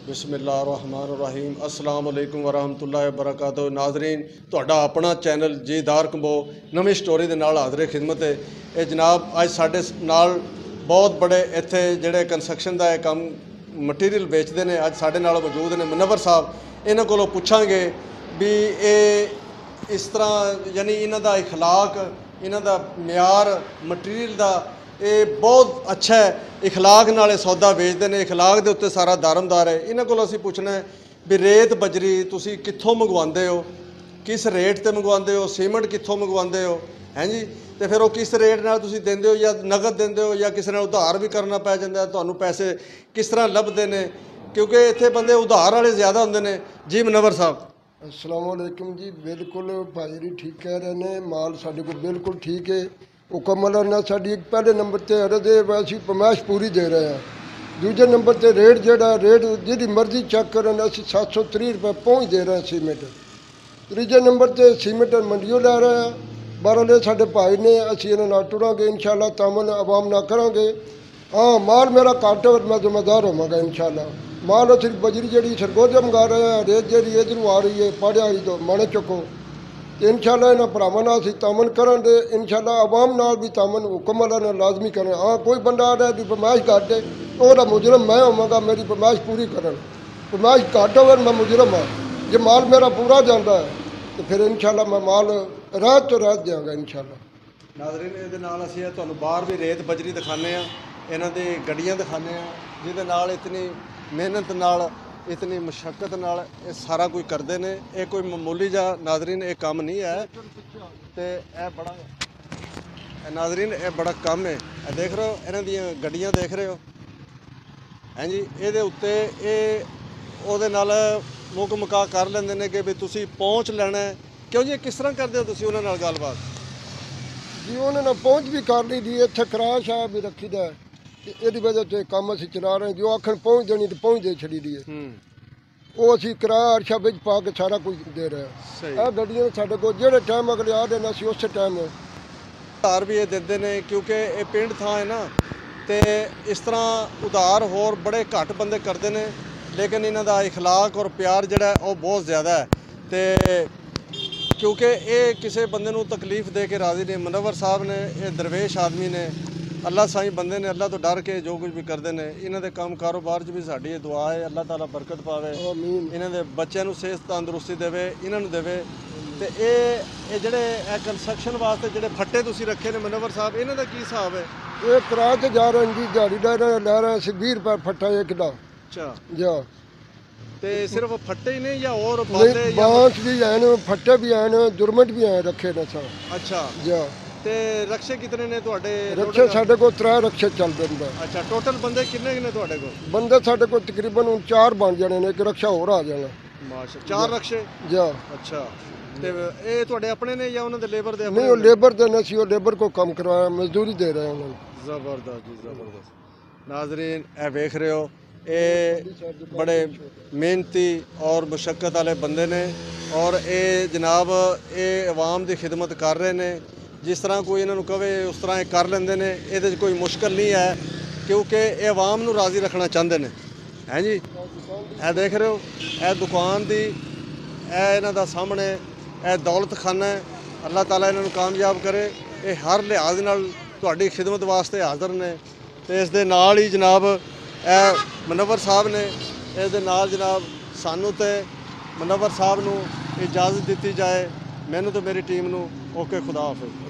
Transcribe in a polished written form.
बिस्मिल्लाहिर्रहमानिर्रहीम अस्सलाम वालेकुम वरहमतुल्लाहि वबरकातुहू। नाजरीन, तुहाडा अपना चैनल जीदार कंबो नवी स्टोरी दे नाल हाज़र खिदमत है। ये जनाब अज साडे नाल बहुत बड़े इत्थे जिहड़े कंस्ट्रक्शन दा काम मटीरियल बेचते हैं, अज साडे नाल मौजूद ने मुनव्वर साहब। इन्हां कोलों पुछांगे भी ये इस तरह यानी इन्हां दा इखलाक, इन्हां दा म्यार मटीरियल दा ये बहुत अच्छा है। इखलाक नाल सौदा बेचते हैं, इखलाक के उत्ते सारा दारमदार है। इन्हां कोलों असीं पुछना है भी रेत बजरी तुसीं कित्थों मंगवांदे हो, किस रेट ते मंगवांदे हो, सीमेंट कित्थों मंगवांदे हो, हैं जी, तो फिर वो किस रेट नाल तुसीं देंदे हो, या नगद देंदे हो या किसी नाल उधार भी करना पै जांदा है, तुहानूं पैसे किस तरह लभदे ने, क्योंकि इत्थे बंदे उधार वाले ज़्यादा हुंदे ने। जी मुनव्वर साहब। अस्सलाम वालेकुम जी। बिल्कुल भाजी ठीक कह रहे हैं, माल साढ़े को बिल्कुल ठीक है। मुकम्मल ना साड़ी पहले नंबर पर अर्ज है वैसी पमाइश पूरी दे रहे हैं। दूजे नंबर पर रेट जोड़ा रेट जी मर्जी चेक करन असी 730 रुपये पहुँच दे रहे हैं सीमेंट। तीजे नंबर पर सीमेंट मंडियों लै रहे हैं। बहरहाल साढ़े भाई ने असी इन्होंने टुरांगे इंशाअल्लाह, तामन आवाम ना करांगे। हाँ, माल मेरा घट है, मैं जिम्मेदार होवांगा इंशाअल्लाह। माल सिर्फ बजरी जी सरगोजा मंगा रहे हैं, रेत जी इधरों आ रही है पाड़िया वाली तो माने चुको। इंशाअल्लाह इन्होंने भरावां नाल असीं तामन करांगे। इंशाअल्लाह आवाम नाल भी तामन हुक्म अल्लाह ने लाजमी करें। हाँ, कोई बंदा आ रहा है फरमाइश घट है, वह मुजरम मैं होवांगा, मेरी फरमाइश पूरी करन। फरमाइश घट होवे मैं मुजरम हाँ। जे माल मेरा पूरा जाता है तो फिर इंशाअल्लाह मैं माल राहत तो राहत देंगा इंशाअल्लाह। नाज़रीन, इहदे नाल असीं तुहानूं बाहर भी रेत बजरी दिखाने आ, इन्हां दी गड्डियां दिखाने आ, जिहदे नाल इतनी मेहनत नाल इतनी मुशक्कत नाल ये सारा कुछ करते हैं। ये कोई मामूली जा नाजरीन ये काम नहीं है, तो यह बड़ा नाजरीन ये बड़ा कम है। यह देख रहे हो, इन्हां दी गड्डियां देख रहे हो, हैं जी, ये उत्ते ये ओहदे नाल मुक मुका कर लेंदे ने कि भी तुसीं पहुँच लेना है। क्यों जी, किस तरह करते हो तुसीं उन्हां नाल गलबात? जी उन्होंने पहुँच भी कर ली दी, इत्थे किराया शाया भी रखी दा, ਇਹਦੀ वजह से काम असीं चला रहे हैं। जो आखन पहुँच देनी तो पहुँच दे छड़ी दी है, वो असीं किराया अरशा बिच पा के सारा कुछ दे रहे हैं। यह गड्डियां साढ़े को जेड़े टाइम अगले आ देना असीं उस टाइम उधार भी ये देते हैं, क्योंकि ये पिंड थां है ना, तो इस तरह उधार होर बड़े घट बंदे करते हैं, लेकिन इन्हां दा इखलाक और प्यार जिहड़ा है वो बहुत ज़्यादा है। तो क्योंकि ये किसी बंदे नूं तकलीफ दे के राज़ी नहीं। मुनव्वर साहब ने ये दरवेश आदमी ने, अल्लाह साईं बंदे ने, अल्लाह तो डर के जो कुछ भी करते हैं। इन्हां दे काम कारोबार च भी साडी ये दुआ है, अल्लाह ताला बरकत पावे, इन्हां दे बच्चों नूं सेहत तंदुरुस्ती देवे, इन्हां नूं देवे। तो ये जिहड़े कंस्ट्रक्शन वास्ते जिहड़े फट्टे तुसीं रखे ने मुनव्वर साहब, इन्हां दा की हिसाब है? ये किराए ते जा रहे हैं जी, दिहाड़ी लै रहे हैं 20 रुपये फट्टा एक दा। अच्छा जा ते सिर्फ फट्टे ही नहीं या और बांस भी हैं, फट्टे भी हैं, जुरमट भी हैं रखे ने सब। अच्छा जा ते रक्शे कितने ने तुहाडे? रक्शे साढ़े को 3 रक्शे चल रहे हैं। अच्छा, टोटल बंदे कितने ने तुहाडे को? बंदे साढ़े को तकरीबन 4 बन जाने ने, एक रक्षा होर आ जाना। माशा 4 रक्शे। जा अच्छा, ते ये तुहाडे अपने ने या उन्हां दे लेबर दे? नहीं, वो लेबर दे ने, वो लेबर को काम करवाया, मजदूरी दे रहे हैं उन्होंने। ज़बरदस्त जी, ज़बरदस्त। नाजरीन ए वेख रहे हो, ये बड़े मेहनती और मुशक्कत वाले बंदे ने, और ये जनाब ये अवाम की खिदमत कर रहे हैं। जिस तरह कोई इन्हों कहे उस तरह कर लेंदे ने, ये कोई मुश्किल नहीं है, क्योंकि ये अवाम नूं राज़ी रखना चाहते हैं, हैं जी। ए देख रहे हो, यह दुकान दी इन्हां दा सामने यह दौलत खाना है। अल्लाह ताला इन्हों कामयाब करे। ये हर लिहाज नाल तुहाडी खिदमत वास्ते हाज़र ने। तो इस दे नाल ही जनाब मुनव्वर साहब ने, इस दे नाल जनाब सानू ते मुनव्वर साहब नूं इजाज़त दी जाए, मैनू तो मेरी टीम नूं। ओके, खुदा हाफिज़।